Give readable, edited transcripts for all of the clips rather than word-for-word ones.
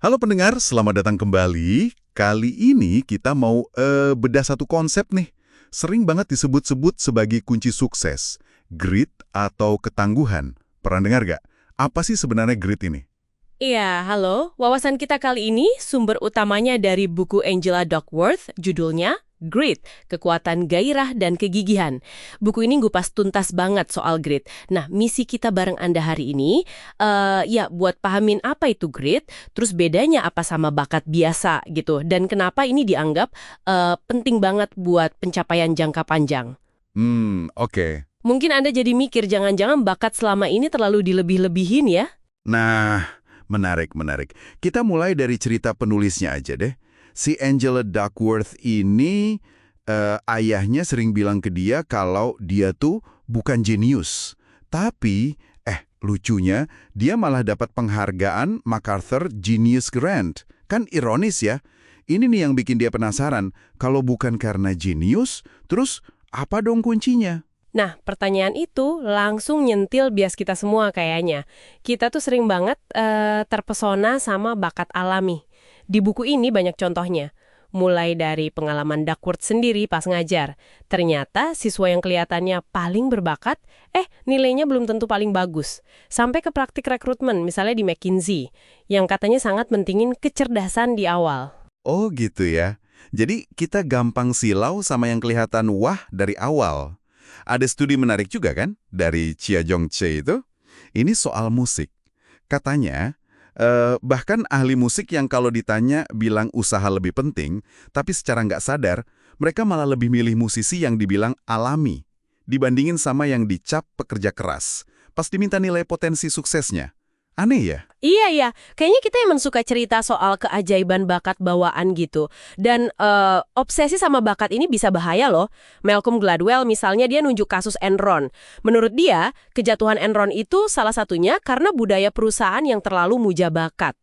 Halo pendengar, selamat datang kembali. Kali ini kita mau bedah satu konsep nih. Sering banget disebut-sebut sebagai kunci sukses. Grit atau ketangguhan. Pernah dengar gak? Apa sih sebenarnya grit ini? Iya, halo. Wawasan kita kali ini sumber utamanya dari buku Angela Duckworth, judulnya Grit, Kekuatan Gairah dan Kegigihan. Buku ini ngupas tuntas banget soal grit. Nah, misi kita bareng Anda hari ini, ya buat pahamin apa itu grit, terus bedanya apa sama bakat biasa gitu, dan kenapa ini dianggap penting banget buat pencapaian jangka panjang. Oke. Mungkin Anda jadi mikir, jangan-jangan bakat selama ini terlalu dilebih-lebihin ya? Nah, menarik. Kita mulai dari cerita penulisnya aja deh. Si Angela Duckworth ini, ayahnya sering bilang ke dia kalau dia tuh bukan jenius. Tapi, lucunya, dia malah dapat penghargaan MacArthur Genius Grant. Kan ironis ya? Ini nih yang bikin dia penasaran. Kalau bukan karena jenius, terus apa dong kuncinya? Nah, pertanyaan itu langsung nyentil bias kita semua kayaknya. Kita tuh sering banget terpesona sama bakat alami. Di buku ini banyak contohnya. Mulai dari pengalaman Duckworth sendiri pas ngajar. Ternyata siswa yang kelihatannya paling berbakat, nilainya belum tentu paling bagus. Sampai ke praktik rekrutmen, misalnya di McKinsey, yang katanya sangat mentingin kecerdasan di awal. Oh gitu ya. Jadi kita gampang silau sama yang kelihatan wah dari awal. Ada studi menarik juga kan dari Chia Jong Che itu. Ini soal musik. Katanya, bahkan ahli musik yang kalau ditanya bilang usaha lebih penting, tapi secara nggak sadar, mereka malah lebih milih musisi yang dibilang alami, dibandingin sama yang dicap pekerja keras, pas diminta nilai potensi suksesnya. Aneh ya? Iya, kayaknya kita emang suka cerita soal keajaiban bakat bawaan gitu. Dan obsesi sama bakat ini bisa bahaya loh. Malcolm Gladwell misalnya dia nunjuk kasus Enron. Menurut dia, kejatuhan Enron itu salah satunya karena budaya perusahaan yang terlalu muja bakat.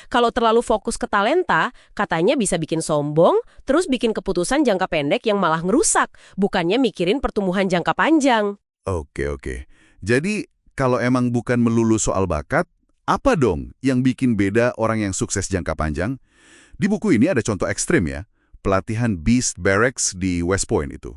Kalau terlalu fokus ke talenta, katanya bisa bikin sombong, terus bikin keputusan jangka pendek yang malah ngerusak, bukannya mikirin pertumbuhan jangka panjang. Oke. Jadi, kalau emang bukan melulu soal bakat, apa dong yang bikin beda orang yang sukses jangka panjang? Di buku ini ada contoh ekstrim ya, pelatihan Beast Barracks di West Point itu.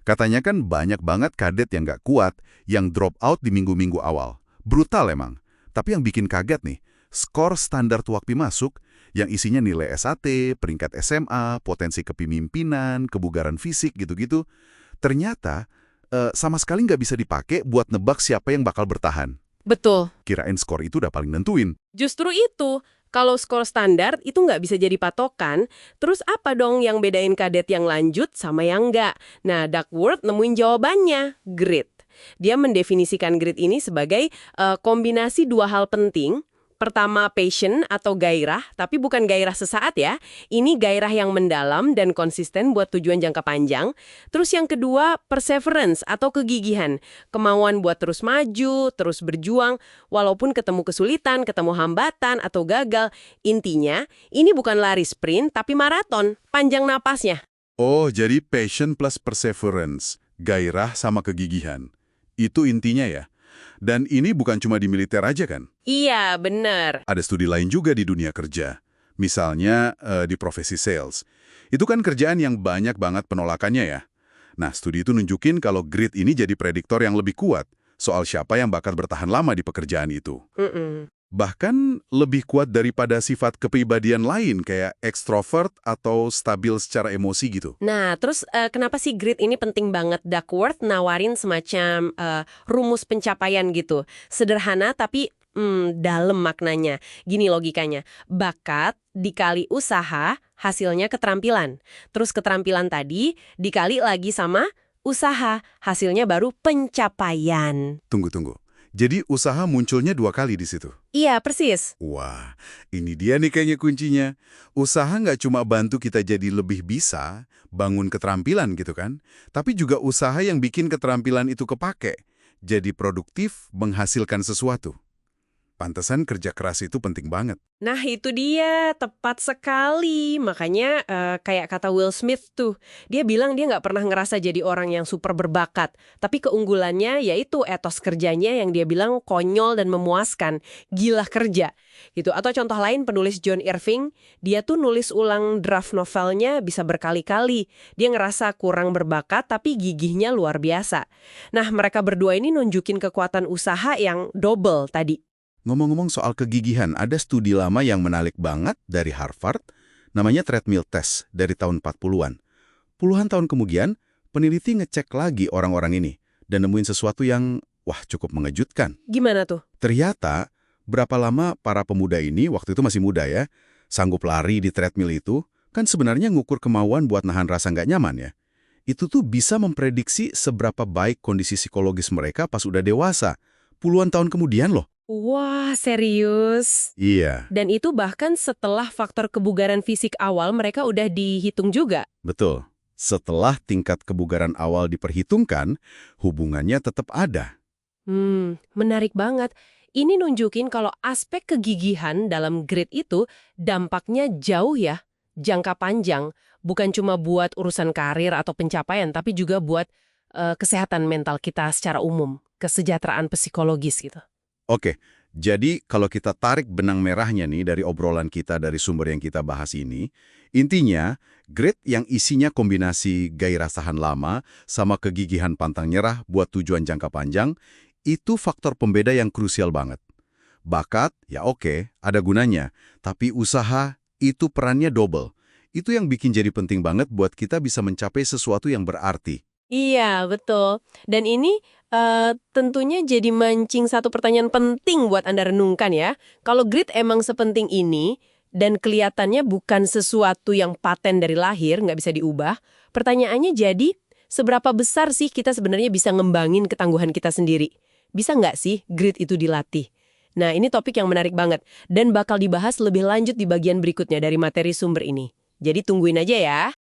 Katanya kan banyak banget kadet yang nggak kuat, yang drop out di minggu-minggu awal. Brutal emang. Tapi yang bikin kaget nih, skor standar waktu masuk yang isinya nilai SAT, peringkat SMA, potensi kepemimpinan, kebugaran fisik gitu-gitu, ternyata sama sekali nggak bisa dipakai buat nebak siapa yang bakal bertahan. Betul. Kirain skor itu udah paling nentuin. Justru itu, kalau skor standar itu nggak bisa jadi patokan, terus apa dong yang bedain kadet yang lanjut sama yang nggak? Nah, Duckworth nemuin jawabannya, grit. Dia mendefinisikan grit ini sebagai kombinasi dua hal penting. Pertama, passion atau gairah, tapi bukan gairah sesaat ya. Ini gairah yang mendalam dan konsisten buat tujuan jangka panjang. Terus yang kedua, perseverance atau kegigihan. Kemauan buat terus maju, terus berjuang, walaupun ketemu kesulitan, ketemu hambatan, atau gagal. Intinya, ini bukan lari sprint, tapi maraton, panjang napasnya. Oh, jadi passion plus perseverance, gairah sama kegigihan. Itu intinya ya. Dan ini bukan cuma di militer aja kan? Iya, bener. Ada studi lain juga di dunia kerja. Misalnya di profesi sales. Itu kan kerjaan yang banyak banget penolakannya ya. Nah, studi itu nunjukin kalau grit ini jadi prediktor yang lebih kuat soal siapa yang bakal bertahan lama di pekerjaan itu. Bahkan lebih kuat daripada sifat kepribadian lain kayak ekstrovert atau stabil secara emosi gitu. Nah, terus kenapa sih grit ini penting banget? Duckworth nawarin semacam rumus pencapaian gitu. Sederhana tapi dalam maknanya. Gini logikanya, bakat dikali usaha, hasilnya keterampilan. Terus keterampilan tadi dikali lagi sama usaha, hasilnya baru pencapaian. Tunggu. Jadi usaha munculnya 2 kali di situ. Iya, persis. Wah, ini dia nih kayaknya kuncinya. Usaha nggak cuma bantu kita jadi lebih bisa, bangun keterampilan gitu kan, tapi juga usaha yang bikin keterampilan itu kepake, jadi produktif, menghasilkan sesuatu. Pantesan kerja keras itu penting banget. Nah, itu dia, tepat sekali. Makanya kayak kata Will Smith tuh, dia bilang dia nggak pernah ngerasa jadi orang yang super berbakat. Tapi keunggulannya yaitu etos kerjanya yang dia bilang konyol dan memuaskan. Gila kerja. Gitu. Atau contoh lain penulis John Irving, dia tuh nulis ulang draft novelnya bisa berkali-kali. Dia ngerasa kurang berbakat tapi gigihnya luar biasa. Nah, mereka berdua ini nunjukin kekuatan usaha yang double tadi. Ngomong-ngomong soal kegigihan, ada studi lama yang menarik banget dari Harvard, namanya treadmill test dari tahun 40-an. Puluhan tahun kemudian, peneliti ngecek lagi orang-orang ini dan nemuin sesuatu yang, wah, cukup mengejutkan. Gimana tuh? Ternyata, berapa lama para pemuda ini, waktu itu masih muda ya, sanggup lari di treadmill itu, kan sebenarnya ngukur kemauan buat nahan rasa nggak nyaman ya. Itu tuh bisa memprediksi seberapa baik kondisi psikologis mereka pas udah dewasa. Puluhan tahun kemudian loh. Wah, serius? Iya, Dan itu bahkan setelah faktor kebugaran fisik awal mereka udah dihitung juga. betul. Setelah tingkat kebugaran awal diperhitungkan, hubungannya tetap ada. Menarik banget. Ini nunjukin kalau aspek kegigihan dalam grit itu dampaknya jauh ya, jangka panjang. Bukan cuma buat urusan karir atau pencapaian, tapi juga buat kesehatan mental kita secara umum, kesejahteraan psikologis gitu. Oke, jadi kalau kita tarik benang merahnya nih dari obrolan kita dari sumber yang kita bahas ini, intinya grit yang isinya kombinasi gairah tahan lama sama kegigihan pantang nyerah buat tujuan jangka panjang, itu faktor pembeda yang krusial banget. Bakat, ya oke, ada gunanya, tapi usaha itu perannya double. Itu yang bikin jadi penting banget buat kita bisa mencapai sesuatu yang berarti. Iya, betul. Dan ini tentunya jadi mancing satu pertanyaan penting buat Anda renungkan ya. Kalau grit emang sepenting ini, dan kelihatannya bukan sesuatu yang paten dari lahir, nggak bisa diubah, pertanyaannya jadi, seberapa besar sih kita sebenarnya bisa ngembangin ketangguhan kita sendiri? Bisa nggak sih grit itu dilatih? Nah, ini topik yang menarik banget, dan bakal dibahas lebih lanjut di bagian berikutnya dari materi sumber ini. Jadi tungguin aja ya.